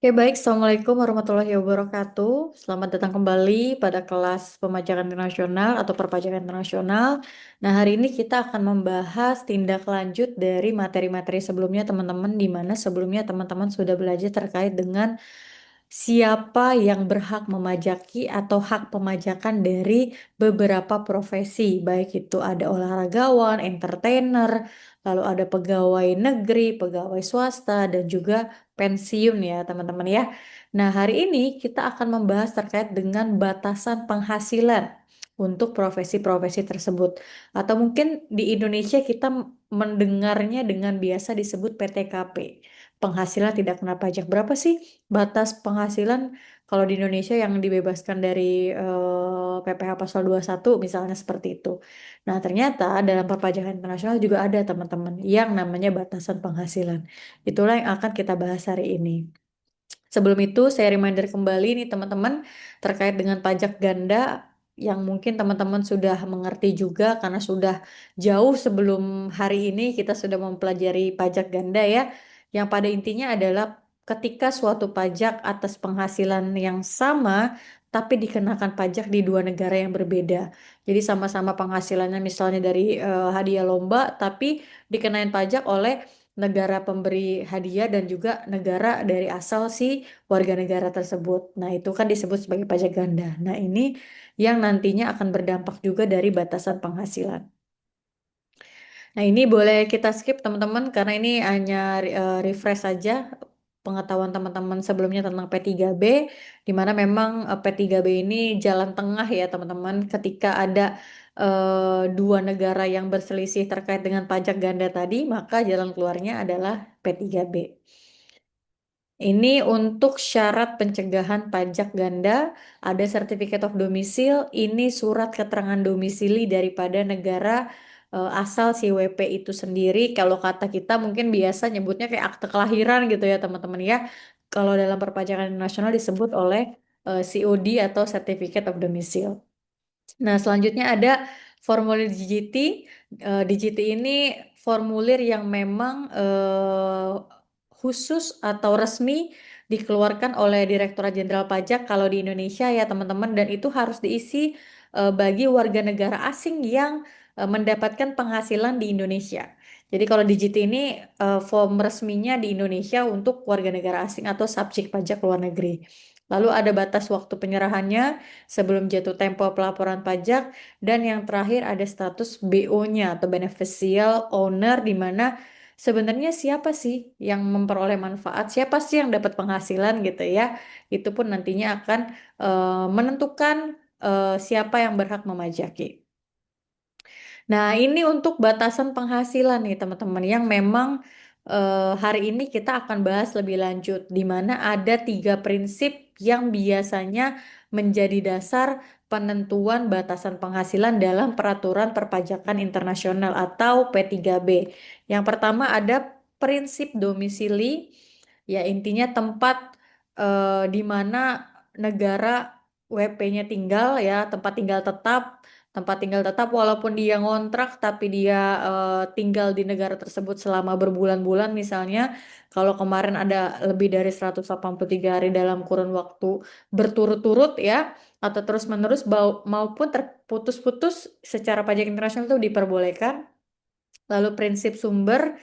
Oke, baik. Assalamualaikum warahmatullahi wabarakatuh. Selamat datang kembali pada kelas pemajakan internasional atau perpajakan internasional. Nah, hari ini kita akan membahas tindak lanjut dari materi-materi sebelumnya, teman-teman, di mana sebelumnya teman-teman sudah belajar terkait dengan siapa yang berhak memajaki atau hak pemajakan dari beberapa profesi, baik itu ada olahragawan, entertainer, lalu ada pegawai negeri, pegawai swasta, dan juga pensiun ya teman-teman ya. Nah, hari ini kita akan membahas terkait dengan batasan penghasilan untuk profesi-profesi tersebut. Atau mungkin di Indonesia kita mendengarnya dengan biasa disebut PTKP. Penghasilan tidak kena pajak. Berapa sih batas penghasilan kalau di Indonesia yang dibebaskan dari PPh pasal 21 misalnya seperti itu. Nah, ternyata dalam perpajakan internasional juga ada teman-teman yang namanya batasan penghasilan. Itulah yang akan kita bahas hari ini. Sebelum itu, saya reminder kembali nih teman-teman terkait dengan pajak ganda yang mungkin teman-teman sudah mengerti juga karena sudah jauh sebelum hari ini kita sudah mempelajari pajak ganda ya. Yang pada intinya adalah ketika suatu pajak atas penghasilan yang sama tapi dikenakan pajak di dua negara yang berbeda. Jadi sama-sama penghasilannya misalnya dari hadiah lomba tapi dikenain pajak oleh negara pemberi hadiah dan juga negara dari asal si warga negara tersebut. Nah, itu kan disebut sebagai pajak ganda. Nah, ini yang nantinya akan berdampak juga dari batasan penghasilan. Nah, ini boleh kita skip teman-teman karena ini hanya refresh saja pengetahuan teman-teman sebelumnya tentang P3B, di mana memang P3B ini jalan tengah ya teman-teman ketika ada dua negara yang berselisih terkait dengan pajak ganda tadi, maka jalan keluarnya adalah P3B. Ini untuk syarat pencegahan pajak ganda, ada Certificate of Domicile, ini surat keterangan domisili daripada negara asal si WP itu sendiri. Kalau kata kita mungkin biasa nyebutnya kayak akte kelahiran gitu ya teman-teman ya. Kalau dalam perpajakan nasional disebut oleh COD atau Certificate of Domicile. Nah, selanjutnya ada formulir DGT. DGT ini formulir yang memang khusus atau resmi dikeluarkan oleh Direktorat Jenderal Pajak kalau di Indonesia ya teman-teman, dan itu harus diisi bagi warga negara asing yang mendapatkan penghasilan di Indonesia. Jadi kalau DGT ini form resminya di Indonesia untuk warga negara asing atau subjek pajak luar negeri. Lalu ada batas waktu penyerahannya sebelum jatuh tempo pelaporan pajak, dan yang terakhir ada status BO-nya atau beneficial owner, di mana sebenarnya siapa sih yang memperoleh manfaat, siapa sih yang dapat penghasilan gitu ya. Itu pun nantinya akan menentukan siapa yang berhak memajaki. Nah, ini untuk batasan penghasilan nih teman-teman yang memang hari ini kita akan bahas lebih lanjut, di mana ada tiga prinsip yang biasanya menjadi dasar penentuan batasan penghasilan dalam peraturan perpajakan internasional atau P3B. Yang pertama ada prinsip domisili, ya intinya tempat di mana negara WP-nya tinggal ya, tempat tinggal tetap walaupun dia ngontrak tapi dia tinggal di negara tersebut selama berbulan-bulan misalnya. Kalau kemarin ada lebih dari 183 hari dalam kurun waktu berturut-turut ya, atau terus-menerus maupun terputus-putus secara pajak internasional itu diperbolehkan. Lalu prinsip sumber,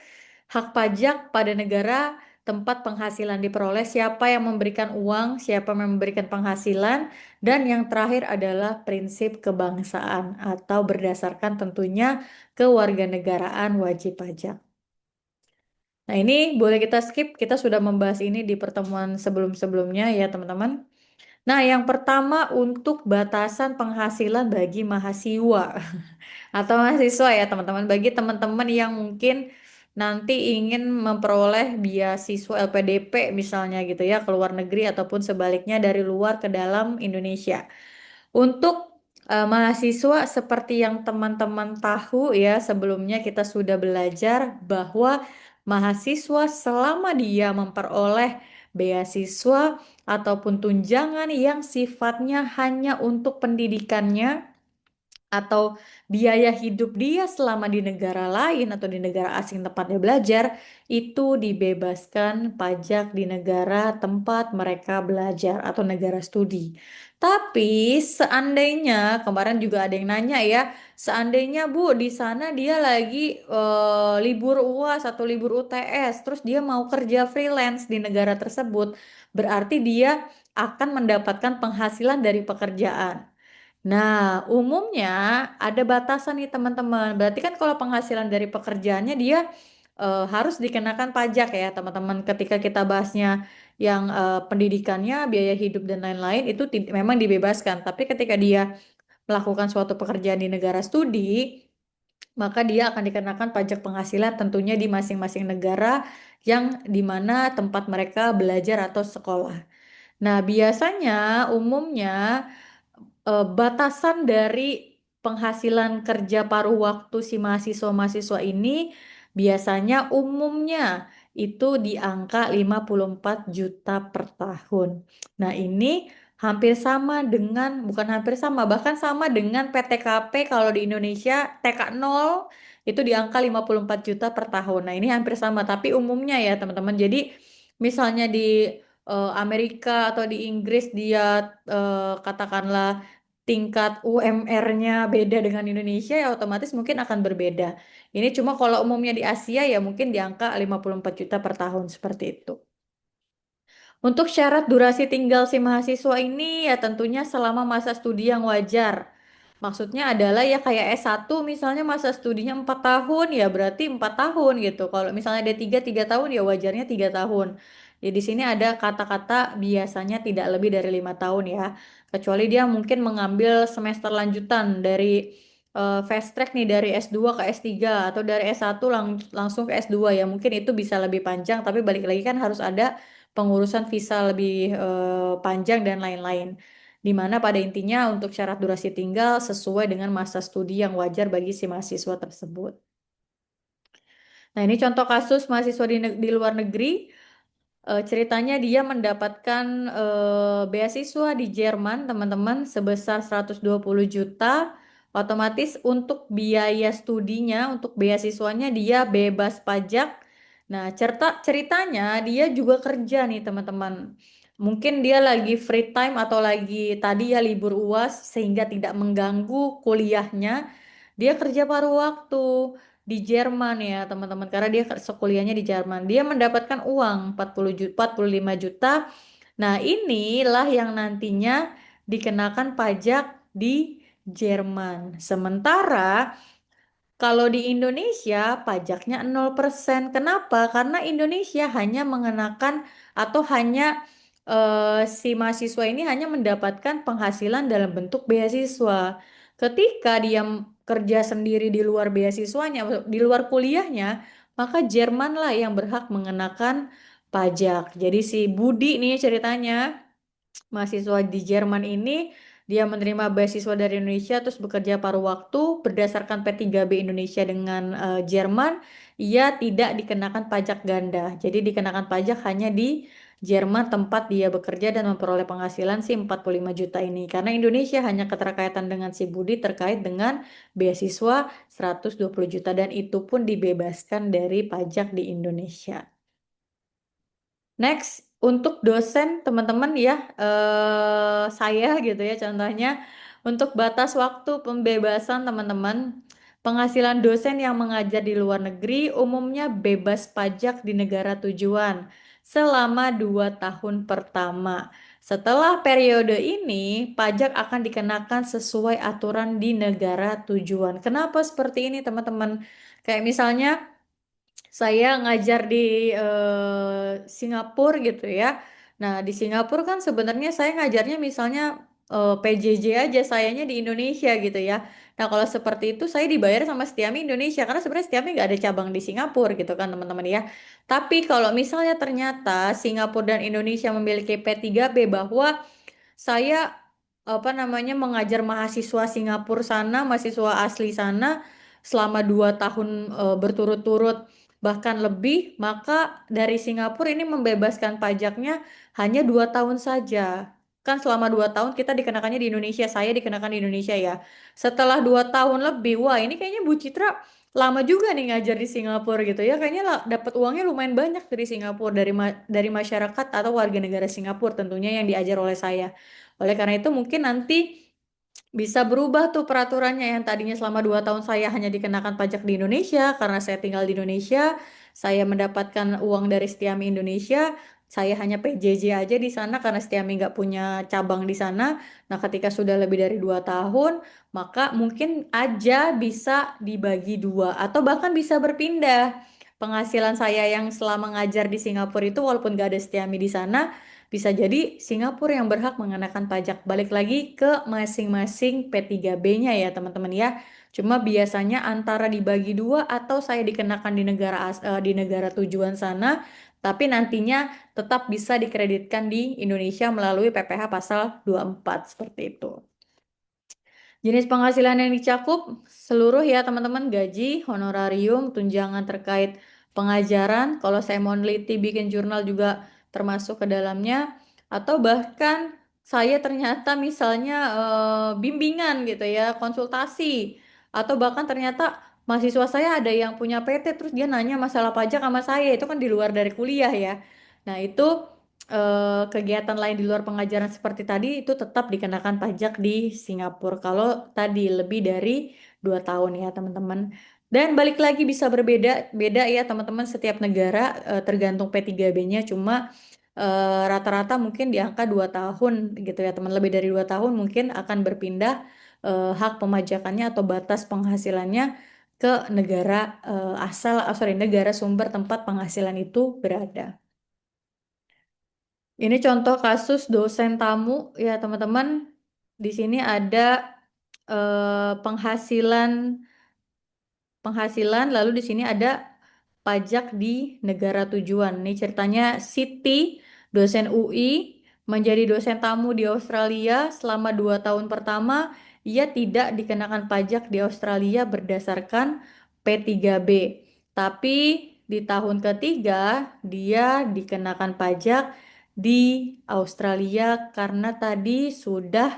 hak pajak pada negara tempat penghasilan diperoleh, siapa yang memberikan uang, siapa yang memberikan penghasilan, dan yang terakhir adalah prinsip kebangsaan atau berdasarkan tentunya kewarganegaraan wajib pajak. Nah, ini boleh kita skip, kita sudah membahas ini di pertemuan sebelum-sebelumnya ya teman-teman. Nah, yang pertama untuk batasan penghasilan bagi mahasiswa atau mahasiswa ya teman-teman. Bagi teman-teman yang mungkin nanti ingin memperoleh beasiswa LPDP misalnya gitu ya ke luar negeri ataupun sebaliknya dari luar ke dalam Indonesia. Untuk mahasiswa seperti yang teman-teman tahu ya sebelumnya kita sudah belajar bahwa mahasiswa selama dia memperoleh beasiswa ataupun tunjangan yang sifatnya hanya untuk pendidikannya atau biaya hidup dia selama di negara lain atau di negara asing tempat dia belajar itu dibebaskan pajak di negara tempat mereka belajar atau negara studi. Tapi seandainya kemarin juga ada yang nanya ya, seandainya Bu di sana dia lagi libur UAS atau libur UTS, terus dia mau kerja freelance di negara tersebut, berarti dia akan mendapatkan penghasilan dari pekerjaan. Nah, umumnya ada batasan nih teman-teman. Berarti kan kalau penghasilan dari pekerjaannya dia harus dikenakan pajak ya teman-teman. Ketika kita bahasnya yang pendidikannya, biaya hidup dan lain-lain itu memang dibebaskan. Tapi ketika dia melakukan suatu pekerjaan di negara studi, maka dia akan dikenakan pajak penghasilan tentunya di masing-masing negara yang di mana tempat mereka belajar atau sekolah. Nah, biasanya umumnya batasan dari penghasilan kerja paruh waktu si mahasiswa-mahasiswa ini biasanya umumnya itu di angka 54 juta per tahun. Nah, ini hampir sama dengan, bukan hampir sama, bahkan sama dengan PTKP kalau di Indonesia TK 0 itu di angka 54 juta per tahun. Nah, ini hampir sama, tapi umumnya ya teman-teman. Jadi misalnya di Amerika atau di Inggris dia katakanlah tingkat UMR-nya beda dengan Indonesia ya otomatis mungkin akan berbeda. Ini cuma kalau umumnya di Asia ya mungkin di angka 54 juta per tahun seperti itu. Untuk syarat durasi tinggal si mahasiswa ini ya tentunya selama masa studi yang wajar. Maksudnya adalah ya kayak S1 misalnya masa studinya 4 tahun ya berarti 4 tahun gitu. Kalau misalnya ada 3 tahun ya wajarnya 3 tahun. Ya di sini ada kata-kata biasanya tidak lebih dari 5 tahun ya. Kecuali dia mungkin mengambil semester lanjutan dari fast track nih dari S2 ke S3 atau dari S1 langsung ke S2 ya. Mungkin itu bisa lebih panjang tapi balik lagi kan harus ada pengurusan visa lebih panjang dan lain-lain. Di mana pada intinya untuk syarat durasi tinggal sesuai dengan masa studi yang wajar bagi si mahasiswa tersebut. Nah, ini contoh kasus mahasiswa di luar negeri. Ceritanya dia mendapatkan beasiswa di Jerman, teman-teman, sebesar 120 juta. Otomatis untuk biaya studinya, untuk beasiswanya dia bebas pajak. Nah, ceritanya dia juga kerja nih, teman-teman. Mungkin dia lagi free time atau lagi tadi ya libur UAS sehingga tidak mengganggu kuliahnya. Dia kerja paruh waktu di Jerman ya teman-teman karena dia sekuliahnya di Jerman. Dia mendapatkan uang 40 juta, 45 juta. Nah, inilah yang nantinya dikenakan pajak di Jerman. Sementara kalau di Indonesia pajaknya 0%. Kenapa? Karena Indonesia hanya mengenakan atau hanya si mahasiswa ini hanya mendapatkan penghasilan dalam bentuk beasiswa. Ketika dia kerja sendiri di luar beasiswanya, di luar kuliahnya, maka Jerman lah yang berhak mengenakan pajak. Jadi si Budi nih ceritanya mahasiswa di Jerman ini dia menerima beasiswa dari Indonesia terus bekerja paruh waktu berdasarkan P3B Indonesia dengan Jerman, ia tidak dikenakan pajak ganda. Jadi dikenakan pajak hanya di Jerman tempat dia bekerja dan memperoleh penghasilan si 45 juta ini. Karena Indonesia hanya keterkaitan dengan si Budi terkait dengan beasiswa 120 juta dan itu pun dibebaskan dari pajak di Indonesia. Next, untuk dosen teman-teman ya, saya gitu ya contohnya, untuk batas waktu pembebasan teman-teman, penghasilan dosen yang mengajar di luar negeri umumnya bebas pajak di negara tujuan selama 2 tahun pertama. Setelah periode ini, pajak akan dikenakan sesuai aturan di negara tujuan. Kenapa seperti ini teman-teman? Kayak misalnya, saya ngajar di Singapura gitu ya. Nah, di Singapura kan sebenarnya saya ngajarnya misalnya PJJ aja, sayanya di Indonesia gitu ya. Nah, kalau seperti itu saya dibayar sama Setiami Indonesia karena sebenarnya Setiami nggak ada cabang di Singapura gitu kan teman-teman ya. Tapi kalau misalnya ternyata Singapura dan Indonesia memiliki P3B bahwa saya apa namanya mengajar mahasiswa Singapura sana, mahasiswa asli sana selama 2 tahun berturut-turut bahkan lebih, maka dari Singapura ini membebaskan pajaknya hanya 2 tahun saja. kan selama 2 tahun kita dikenakannya di Indonesia, saya dikenakan di Indonesia ya. Setelah 2 tahun lebih, wah ini kayaknya Bu Citra lama juga nih ngajar di Singapura gitu ya. Kayaknya dapat uangnya lumayan banyak dari Singapura, dari masyarakat atau warga negara Singapura tentunya yang diajar oleh saya. Oleh karena itu mungkin nanti bisa berubah tuh peraturannya yang tadinya selama 2 tahun saya hanya dikenakan pajak di Indonesia karena saya tinggal di Indonesia, saya mendapatkan uang dari Setiami Indonesia, saya hanya PJJ aja di sana karena Setiami nggak punya cabang di sana. Nah, ketika sudah lebih dari 2 tahun, maka mungkin aja bisa dibagi dua atau bahkan bisa berpindah. Penghasilan saya yang selama ngajar di Singapura itu walaupun nggak ada Setiami di sana, bisa jadi Singapura yang berhak mengenakan pajak. Balik lagi ke masing-masing P3B-nya ya teman-teman ya. Cuma biasanya antara dibagi dua atau saya dikenakan di di negara tujuan sana, tapi nantinya tetap bisa dikreditkan di Indonesia melalui PPh pasal 24 seperti itu. Jenis penghasilan yang dicakup seluruh ya teman-teman, gaji, honorarium, tunjangan terkait pengajaran. Kalau saya mau neliti bikin jurnal juga termasuk ke dalamnya. Atau bahkan saya ternyata misalnya bimbingan gitu ya, konsultasi. Atau bahkan ternyata mahasiswa saya ada yang punya PT terus dia nanya masalah pajak sama saya. Itu kan di luar dari kuliah ya. Nah itu kegiatan lain di luar pengajaran seperti tadi itu tetap dikenakan pajak di Singapura. Kalau tadi lebih dari 2 tahun ya teman-teman. Dan balik lagi bisa berbeda beda ya teman-teman setiap negara tergantung P3B-nya. Cuma rata-rata mungkin di angka 2 tahun gitu ya teman. Lebih dari 2 tahun mungkin akan berpindah hak pemajakannya atau batas penghasilannya ke negara asal, sorry, negara sumber tempat penghasilan itu berada. Ini contoh kasus dosen tamu ya teman-teman. Di sini ada penghasilan penghasilan lalu di sini ada pajak di negara tujuan. Ini ceritanya Siti, dosen UI, menjadi dosen tamu di Australia selama 2 tahun pertama, ia tidak dikenakan pajak di Australia berdasarkan P3B. Tapi di tahun ketiga, dia dikenakan pajak di Australia karena tadi sudah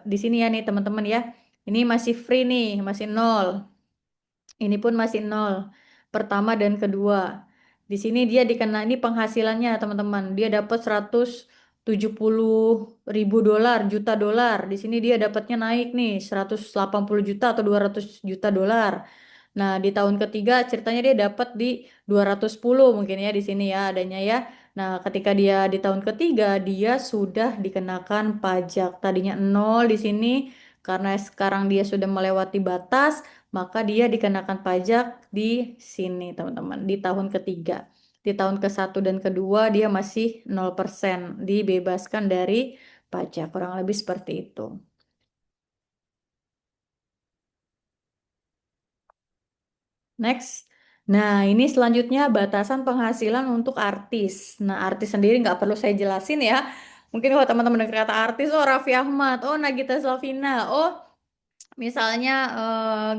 di sini ya nih teman-teman ya. Ini masih free nih, masih nol. Ini pun masih nol. Pertama dan kedua. Di sini dia dikena ini penghasilannya teman-teman. Dia dapat 170.000 dolar, juta dolar. Di sini dia dapatnya naik nih 180 juta atau 200 juta dolar. Nah, di tahun ketiga ceritanya dia dapat di 210 mungkin ya di sini ya adanya ya. Nah, ketika dia di tahun ketiga dia sudah dikenakan pajak. Tadinya nol di sini karena sekarang dia sudah melewati batas, maka dia dikenakan pajak di sini, teman-teman, di tahun ketiga. Di tahun ke-1 dan kedua dia masih 0%, dibebaskan dari pajak. Kurang lebih seperti itu. Next. Nah, ini selanjutnya batasan penghasilan untuk artis. Nah, artis sendiri nggak perlu saya jelasin ya. Mungkin kalau teman-teman dengar kata artis, oh Raffi Ahmad, oh Nagita Slavina, oh misalnya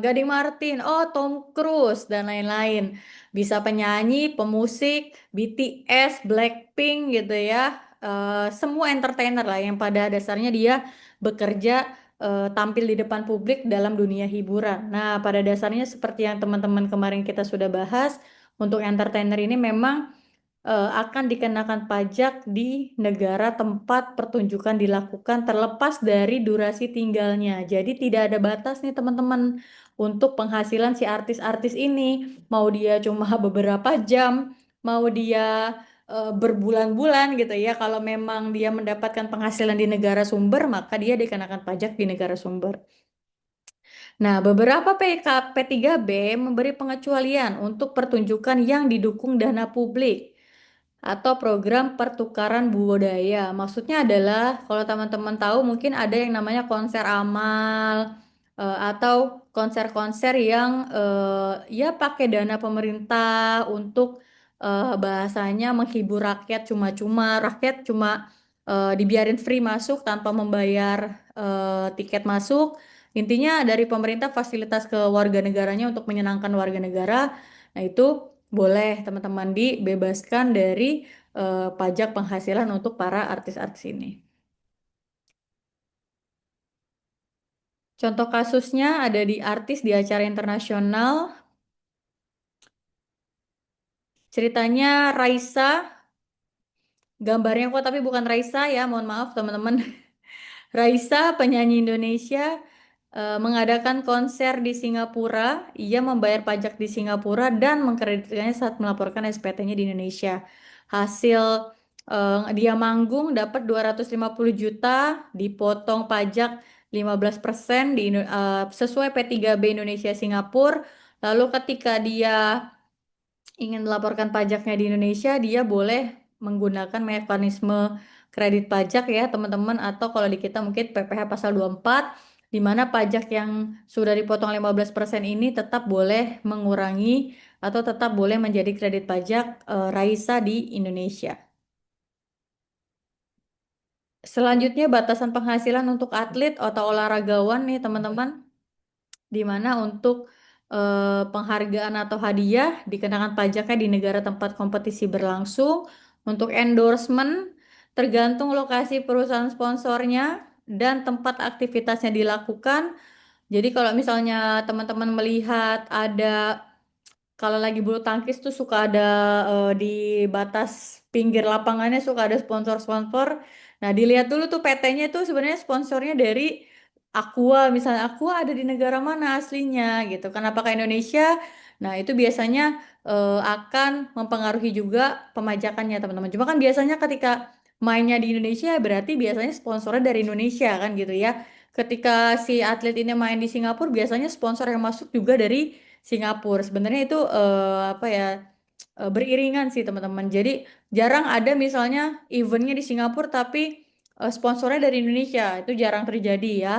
Gading Martin, oh Tom Cruise dan lain-lain. Bisa penyanyi, pemusik, BTS, Blackpink gitu ya. Semua entertainer lah yang pada dasarnya dia bekerja tampil di depan publik dalam dunia hiburan. Nah, pada dasarnya seperti yang teman-teman kemarin kita sudah bahas, untuk entertainer ini memang akan dikenakan pajak di negara tempat pertunjukan dilakukan terlepas dari durasi tinggalnya. Jadi tidak ada batas nih teman-teman untuk penghasilan si artis-artis ini. Mau dia cuma beberapa jam, mau dia berbulan-bulan gitu ya. Kalau memang dia mendapatkan penghasilan di negara sumber, maka dia dikenakan pajak di negara sumber. Nah, beberapa P3B memberi pengecualian untuk pertunjukan yang didukung dana publik atau program pertukaran budaya. Maksudnya adalah kalau teman-teman tahu mungkin ada yang namanya konser amal atau konser-konser yang ya pakai dana pemerintah untuk bahasanya menghibur rakyat cuma-cuma, rakyat cuma dibiarin free masuk tanpa membayar tiket masuk. Intinya dari pemerintah fasilitas ke warga negaranya untuk menyenangkan warga negara. Nah, itu boleh teman-teman dibebaskan dari pajak penghasilan untuk para artis-artis ini. Contoh kasusnya ada di artis di acara internasional. Ceritanya Raisa, gambarnya kok tapi bukan Raisa ya, mohon maaf teman-teman. Raisa, penyanyi Indonesia, mengadakan konser di Singapura. Ia membayar pajak di Singapura dan mengkreditkannya saat melaporkan SPT-nya di Indonesia. Hasil dia manggung dapat 250 juta, dipotong pajak 15% sesuai P3B Indonesia Singapura. Lalu ketika dia ingin melaporkan pajaknya di Indonesia, dia boleh menggunakan mekanisme kredit pajak ya teman-teman, atau kalau di kita mungkin PPh pasal 24, di mana pajak yang sudah dipotong 15% ini tetap boleh mengurangi atau tetap boleh menjadi kredit pajak Raisa di Indonesia. Selanjutnya batasan penghasilan untuk atlet atau olahragawan nih teman-teman, di mana untuk penghargaan atau hadiah dikenakan pajaknya di negara tempat kompetisi berlangsung. Untuk endorsement tergantung lokasi perusahaan sponsornya dan tempat aktivitasnya dilakukan. Jadi kalau misalnya teman-teman melihat ada, kalau lagi bulu tangkis tuh suka ada di batas pinggir lapangannya suka ada sponsor-sponsor. Nah, dilihat dulu tuh PT-nya tuh sebenarnya sponsornya dari Aqua, misalnya Aqua ada di negara mana aslinya gitu kan, apakah Indonesia? Nah, itu biasanya akan mempengaruhi juga pemajakannya teman-teman. Cuma kan biasanya ketika mainnya di Indonesia berarti biasanya sponsornya dari Indonesia kan gitu ya. Ketika si atlet ini main di Singapura biasanya sponsor yang masuk juga dari Singapura. Sebenarnya itu apa ya, beriringan sih teman-teman. Jadi jarang ada misalnya eventnya di Singapura tapi sponsornya dari Indonesia. Itu jarang terjadi ya.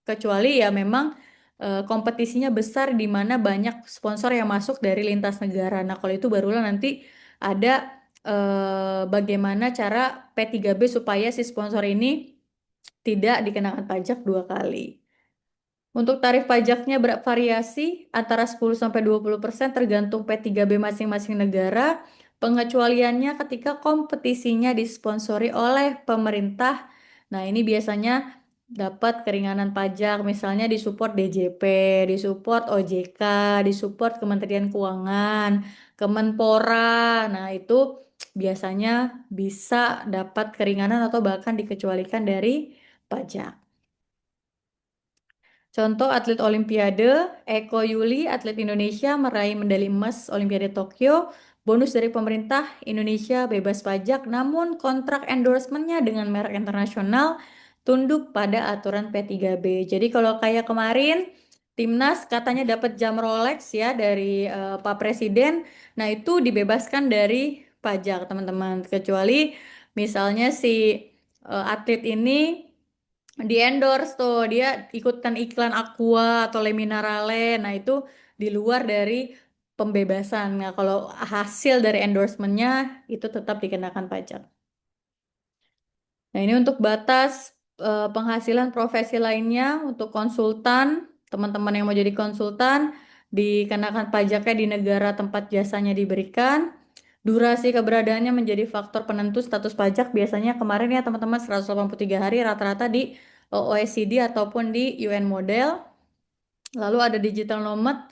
Kecuali ya memang kompetisinya besar di mana banyak sponsor yang masuk dari lintas negara. Nah, kalau itu barulah nanti ada bagaimana cara P3B supaya si sponsor ini tidak dikenakan pajak dua kali. Untuk tarif pajaknya bervariasi antara 10-20% tergantung P3B masing-masing negara. Pengecualiannya ketika kompetisinya disponsori oleh pemerintah. Nah, ini biasanya dapat keringanan pajak, misalnya disupport DJP, disupport OJK, disupport Kementerian Keuangan, Kemenpora. Nah, itu biasanya bisa dapat keringanan atau bahkan dikecualikan dari pajak. Contoh atlet Olimpiade, Eko Yuli, atlet Indonesia meraih medali emas Olimpiade Tokyo. Bonus dari pemerintah Indonesia bebas pajak, namun kontrak endorsementnya dengan merek internasional tunduk pada aturan P3B. Jadi kalau kayak kemarin, Timnas katanya dapat jam Rolex ya dari Pak Presiden. Nah, itu dibebaskan dari pajak, teman-teman. Kecuali misalnya si atlet ini di endorse tuh dia ikutan iklan Aqua atau Le Minerale, nah itu di luar dari pembebasan. Nah, kalau hasil dari endorsementnya itu tetap dikenakan pajak. Nah, ini untuk batas penghasilan profesi lainnya. Untuk konsultan, teman-teman yang mau jadi konsultan dikenakan pajaknya di negara tempat jasanya diberikan. Durasi keberadaannya menjadi faktor penentu status pajak, biasanya kemarin ya teman-teman 183 hari rata-rata di OECD ataupun di UN model. Lalu ada digital nomad.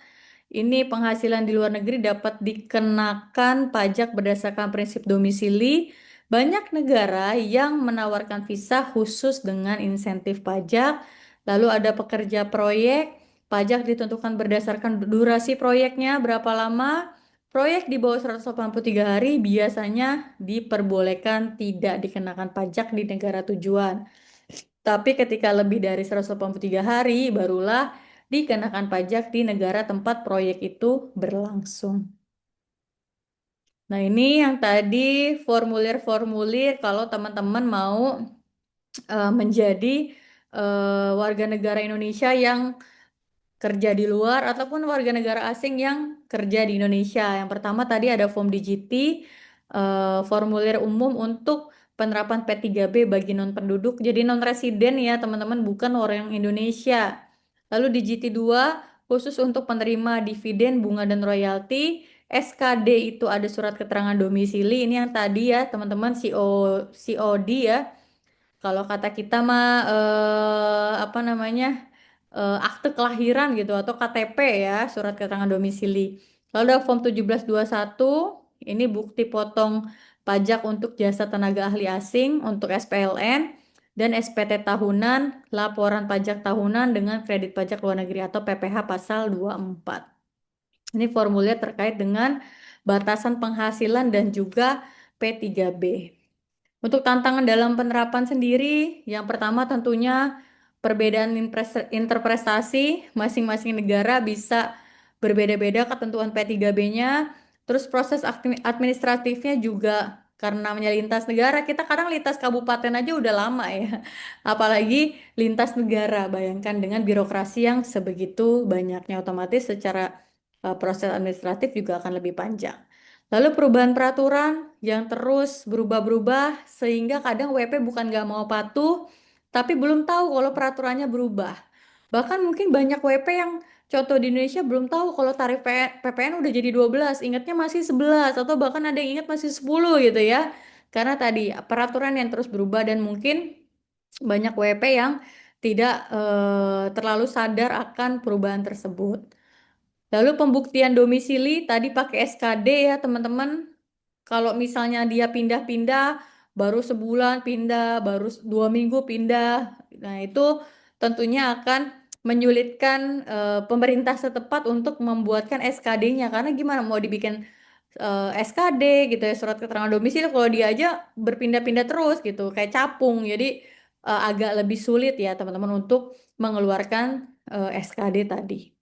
Ini penghasilan di luar negeri dapat dikenakan pajak berdasarkan prinsip domisili. Banyak negara yang menawarkan visa khusus dengan insentif pajak. Lalu ada pekerja proyek. Pajak ditentukan berdasarkan durasi proyeknya, berapa lama. Proyek di bawah 183 hari biasanya diperbolehkan tidak dikenakan pajak di negara tujuan. Tapi ketika lebih dari 183 hari, barulah dikenakan pajak di negara tempat proyek itu berlangsung. Nah, ini yang tadi formulir-formulir kalau teman-teman mau menjadi warga negara Indonesia yang kerja di luar ataupun warga negara asing yang kerja di Indonesia. Yang pertama tadi ada Form DGT, formulir umum untuk penerapan P3B bagi non-penduduk. Jadi non-residen ya teman-teman, bukan orang Indonesia. Lalu DGT 2 khusus untuk penerima dividen, bunga dan royalti. SKD itu ada surat keterangan domisili. Ini yang tadi ya teman-teman COD ya. Kalau kata kita mah apa namanya akte kelahiran gitu atau KTP ya, surat keterangan domisili. Lalu ada Form 1721, ini bukti potong pajak untuk jasa tenaga ahli asing untuk SPLN dan SPT tahunan, laporan pajak tahunan dengan kredit pajak luar negeri atau PPh pasal 24. Ini formulir terkait dengan batasan penghasilan dan juga P3B. Untuk tantangan dalam penerapan sendiri, yang pertama tentunya perbedaan interpretasi masing-masing negara bisa berbeda-beda ketentuan P3B-nya. Terus proses administratifnya juga karena namanya lintas negara, kita kadang lintas kabupaten aja udah lama ya. Apalagi lintas negara, bayangkan dengan birokrasi yang sebegitu banyaknya otomatis secara proses administratif juga akan lebih panjang. Lalu perubahan peraturan yang terus berubah-berubah sehingga kadang WP bukan nggak mau patuh, tapi belum tahu kalau peraturannya berubah. Bahkan mungkin banyak WP yang contoh di Indonesia belum tahu kalau tarif PPN udah jadi 12, ingatnya masih 11 atau bahkan ada yang ingat masih 10 gitu ya. Karena tadi peraturan yang terus berubah dan mungkin banyak WP yang tidak terlalu sadar akan perubahan tersebut. Lalu pembuktian domisili tadi pakai SKD ya teman-teman. Kalau misalnya dia pindah-pindah, baru sebulan pindah, baru 2 minggu pindah, nah itu tentunya akan menyulitkan pemerintah setempat untuk membuatkan SKD-nya. Karena gimana mau dibikin SKD gitu ya, surat keterangan domisili kalau dia aja berpindah-pindah terus gitu, kayak capung. Jadi agak lebih sulit ya teman-teman untuk mengeluarkan SKD tadi.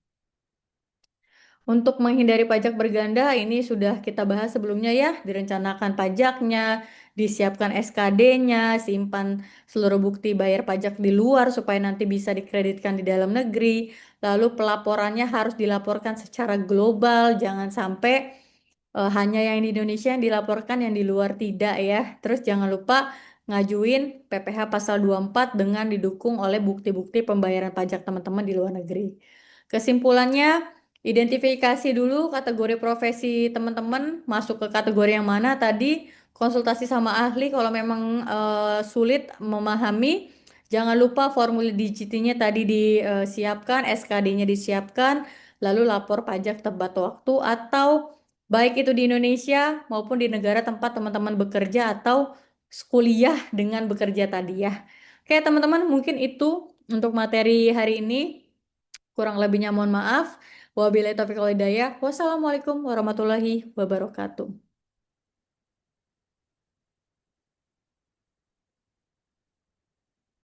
Untuk menghindari pajak berganda, ini sudah kita bahas sebelumnya ya, direncanakan pajaknya, disiapkan SKD-nya, simpan seluruh bukti bayar pajak di luar supaya nanti bisa dikreditkan di dalam negeri. Lalu pelaporannya harus dilaporkan secara global, jangan sampai hanya yang di Indonesia yang dilaporkan, yang di luar tidak ya. Terus jangan lupa ngajuin PPh pasal 24 dengan didukung oleh bukti-bukti pembayaran pajak teman-teman di luar negeri. Kesimpulannya, identifikasi dulu kategori profesi teman-teman, masuk ke kategori yang mana tadi, konsultasi sama ahli kalau memang sulit memahami. Jangan lupa formulir digitnya tadi disiapkan, SKD-nya disiapkan, lalu lapor pajak tepat waktu atau baik itu di Indonesia maupun di negara tempat teman-teman bekerja atau kuliah dengan bekerja tadi ya. Oke teman-teman, mungkin itu untuk materi hari ini. Kurang lebihnya mohon maaf. Wabillahi taufiq wal hidayah. Wassalamualaikum warahmatullahi wabarakatuh.